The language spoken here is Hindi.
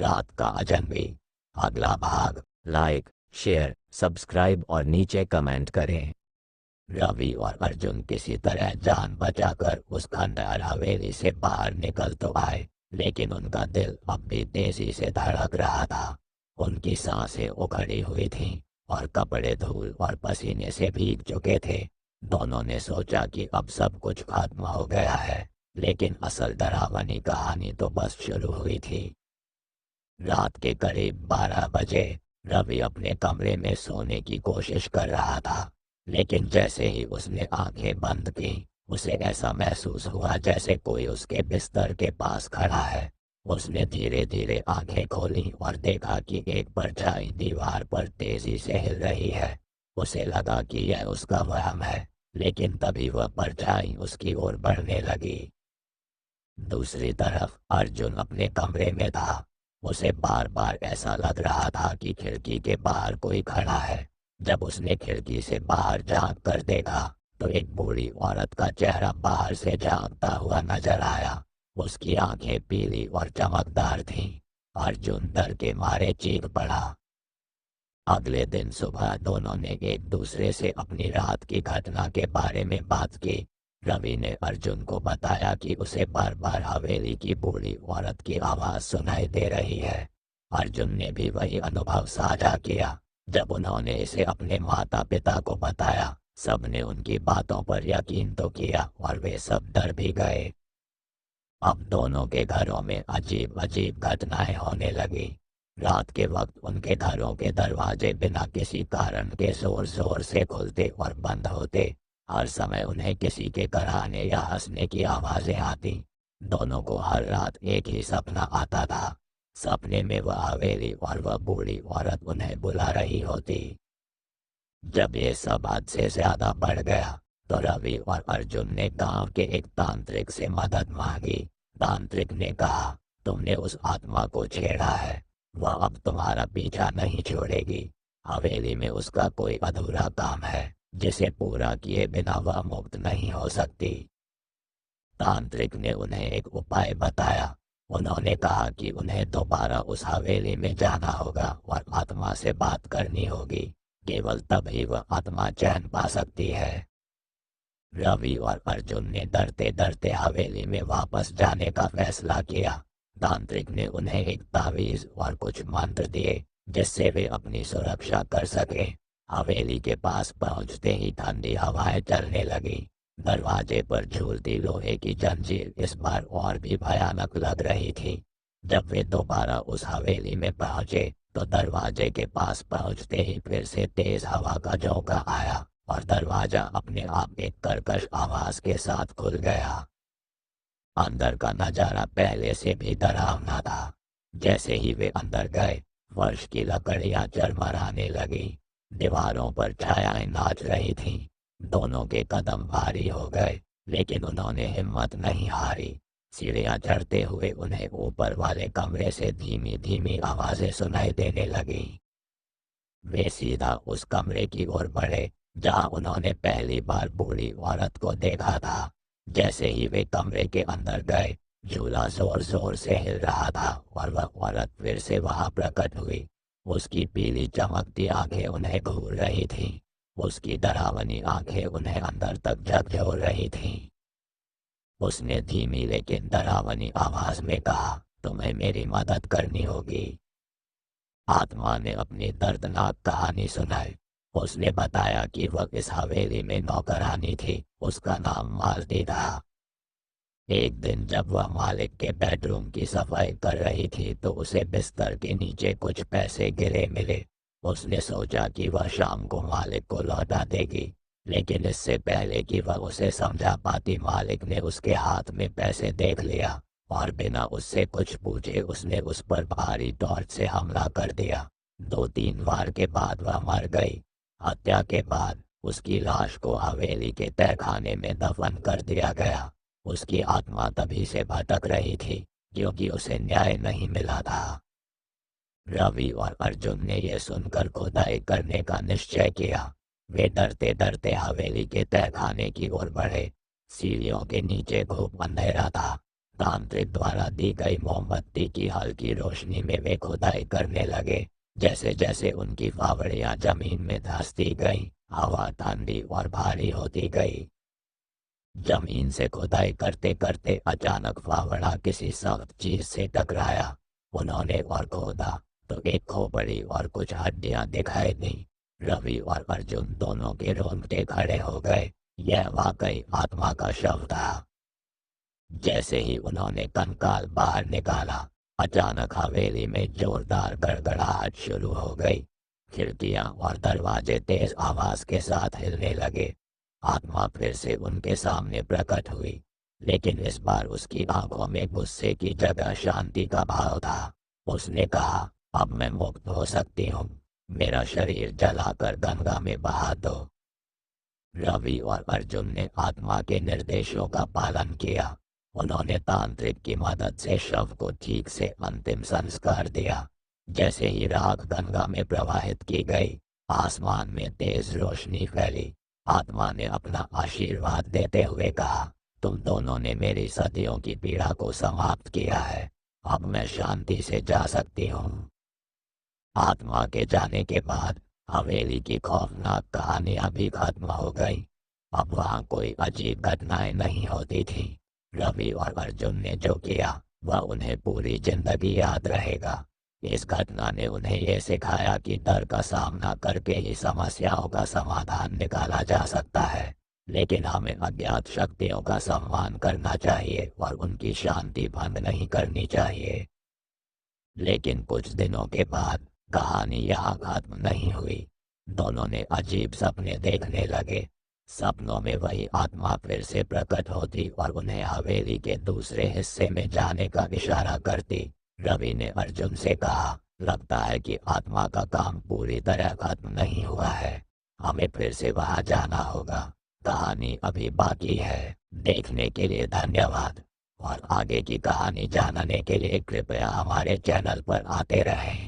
रात का अजनबी अगला भाग। लाइक, शेयर, सब्सक्राइब और नीचे कमेंट करें। रवि और अर्जुन किसी तरह जान बचाकर उस खंडहर हवेली से बाहर निकल तो आए, लेकिन उनका दिल अब भी तेजी से धड़क रहा था। उनकी सांसें उखड़ी हुई थीं और कपड़े धूल और पसीने से भीग चुके थे। दोनों ने सोचा कि अब सब कुछ खत्म हो गया है, लेकिन असल डरावनी कहानी तो बस शुरू हुई थी। रात के करीब 12 बजे रवि अपने कमरे में सोने की कोशिश कर रहा था, लेकिन जैसे ही उसने आंखें बंद की, उसे ऐसा महसूस हुआ जैसे कोई उसके बिस्तर के पास खड़ा है। उसने धीरे धीरे आंखें खोली और देखा कि एक परछाई दीवार पर तेजी से हिल रही है। उसे लगा कि यह उसका वहम है, लेकिन तभी वह परछाई उसकी ओर बढ़ने लगी। दूसरी तरफ अर्जुन अपने कमरे में था। उसे बार बार ऐसा लग रहा था कि खिड़की के बाहर कोई खड़ा है। जब उसने खिड़की से बाहर झांक कर देखा, तो एक बूढ़ी औरत का चेहरा बाहर से झांकता हुआ नजर आया। उसकी आंखें पीली और चमकदार थीं। अर्जुन डर के मारे चीख पड़ा। अगले दिन सुबह दोनों ने एक दूसरे से अपनी रात की घटना के बारे में बात की। रवि ने अर्जुन को बताया कि उसे बार बार हवेली की बूढ़ी औरत की आवाज सुनाई दे रही है। अर्जुन ने भी वही अनुभव साझा किया। जब उन्होंने इसे अपने माता पिता को बताया, सबने उनकी बातों पर यकीन तो किया और वे सब डर भी गए। अब दोनों के घरों में अजीब अजीब घटनाएं होने लगी। रात के वक्त उनके घरों के दरवाजे बिना किसी कारण के जोर जोर से खुलते और बंद होते। हर समय उन्हें किसी के कराहने या हंसने की आवाजें आती। दोनों को हर रात एक ही सपना आता था। सपने में वह हवेली और वह बूढ़ी औरत उन्हें बुला रही होती। जब ये सब हद से ज्यादा बढ़ गया, तो रवि और अर्जुन ने गांव के एक तांत्रिक से मदद मांगी। तांत्रिक ने कहा, तुमने उस आत्मा को छेड़ा है, वह अब तुम्हारा पीछा नहीं छोड़ेगी। हवेली में उसका कोई अधूरा काम है, जिसे पूरा किए बिना वह मुक्त नहीं हो सकती। तांत्रिक ने उन्हें एक उपाय बताया। उन्होंने कहा कि उन्हें दोबारा उस हवेली में जाना होगा और आत्मा से बात करनी होगी। केवल तभी वह आत्मा चैन पा सकती है। रवि और अर्जुन ने डरते डरते हवेली में वापस जाने का फैसला किया। तांत्रिक ने उन्हें एक तावीज और कुछ मंत्र दिए, जिससे वे अपनी सुरक्षा कर सके। हवेली के पास पहुंचते ही ठंडी हवाएं चलने लगी। दरवाजे पर झूलती लोहे की जंजीर इस बार और भी भयानक लग रही थी। जब वे दोबारा उस हवेली में पहुंचे, तो दरवाजे के पास पहुंचते ही फिर से तेज हवा का झोंका आया और दरवाजा अपने आप एक कर्कश आवाज के साथ खुल गया। अंदर का नजारा पहले से भी डरावना था। जैसे ही वे अंदर गए, फर्श की लकड़ियां चरमराने लगी। दीवारों पर छायाएं नाच रही थीं। दोनों के कदम भारी हो गए, लेकिन उन्होंने हिम्मत नहीं हारी। सीढ़ियां चढ़ते हुए उन्हें ऊपर वाले कमरे से धीमी धीमी आवाजें सुनाई देने लगी। वे सीधा उस कमरे की ओर बढ़े जहां उन्होंने पहली बार बूढ़ी औरत को देखा था। जैसे ही वे कमरे के अंदर गए, झूला जोर जोर से हिल रहा था और वह औरत फिर से वहां प्रकट हुई। उसकी पीली चमकती आंखें उन्हें घूर रही थीं। उसकी डरावनी आंखें उन्हें अंदर तक झकझोर रही थीं। उसने धीमी लेकिन डरावनी आवाज में कहा, तुम्हें मेरी मदद करनी होगी। आत्मा ने अपनी दर्दनाक कहानी सुनाई। उसने बताया कि वह इस हवेली में नौकरानी थी। उसका नाम मालती था। एक दिन जब वह मालिक के बेडरूम की सफाई कर रही थी, तो उसे बिस्तर के नीचे कुछ पैसे गिरे मिले। उसने सोचा कि वह शाम को मालिक को लौटा देगी, लेकिन इससे पहले कि वह उसे समझा पाती, मालिक ने उसके हाथ में पैसे देख लिया और बिना उससे कुछ पूछे उसने उस पर भारी टॉर्च से हमला कर दिया। 2-3 वार के बाद वह मर गई। हत्या के बाद उसकी लाश को हवेली के तहखाने में दफन कर दिया गया। उसकी आत्मा तभी से भटक रही थी, क्योंकि उसे न्याय नहीं मिला था। रवि और अर्जुन ने यह सुनकर खुदाई करने का निश्चय किया। वे डरते डरते हवेली के तहखाने की ओर बढ़े। सीढ़ियों के नीचे खूब अंधेरा था। तांत्रिक द्वारा दी गई मोमबत्ती की हल्की रोशनी में वे खुदाई करने लगे। जैसे जैसे उनकी फावड़ियां जमीन में धंसती गईं, हवा ठंडी और भारी होती गई। जमीन से खुदाई करते करते अचानक फावड़ा किसी सख्त चीज से टकराया। उन्होंने और खोदा तो एक खोपड़ी और कुछ हड्डियां दिखाई दी। रवि और अर्जुन दोनों के रोंगटे खड़े हो गए। यह वाकई आत्मा का शव था। जैसे ही उन्होंने कंकाल बाहर निकाला, अचानक हवेली में जोरदार गड़गड़ाहट शुरू हो गई। खिड़कियां और दरवाजे तेज आवाज के साथ हिलने लगे। आत्मा फिर से उनके सामने प्रकट हुई, लेकिन इस बार उसकी आंखों में गुस्से की जगह शांति का भाव था। उसने कहा, अब मैं मुक्त हो सकती हूँ। मेरा शरीर जलाकर गंगा में बहा दो। रवि और अर्जुन ने आत्मा के निर्देशों का पालन किया। उन्होंने तांत्रिक की मदद से शव को ठीक से अंतिम संस्कार दिया। जैसे ही राख गंगा में प्रवाहित की गई, आसमान में तेज रोशनी फैली। आत्मा ने अपना आशीर्वाद देते हुए कहा, तुम दोनों ने मेरी सदियों की पीड़ा को समाप्त किया है। अब मैं शांति से जा सकती हूँ। आत्मा के जाने के बाद हवेली की खौफनाक कहानियां भी खत्म हो गई। अब वहां कोई अजीब घटनाएं नहीं होती थी। रवि और अर्जुन ने जो किया वह उन्हें पूरी जिंदगी याद रहेगा। इस घटना ने उन्हें यह सिखाया कि डर का सामना करके ही समस्याओं का समाधान निकाला जा सकता है, लेकिन हमें अज्ञात शक्तियों का सम्मान करना चाहिए और उनकी शांति भंग नहीं करनी चाहिए। लेकिन कुछ दिनों के बाद कहानी यहाँ खत्म नहीं हुई। दोनों ने अजीब सपने देखने लगे। सपनों में वही आत्मा फिर से प्रकट होती और उन्हें हवेली के दूसरे हिस्से में जाने का इशारा करती। रवि ने अर्जुन से कहा, लगता है कि आत्मा का काम पूरी तरह खत्म नहीं हुआ है। हमें फिर से वहां जाना होगा। कहानी अभी बाकी है। देखने के लिए धन्यवाद और आगे की कहानी जानने के लिए कृपया हमारे चैनल पर आते रहें।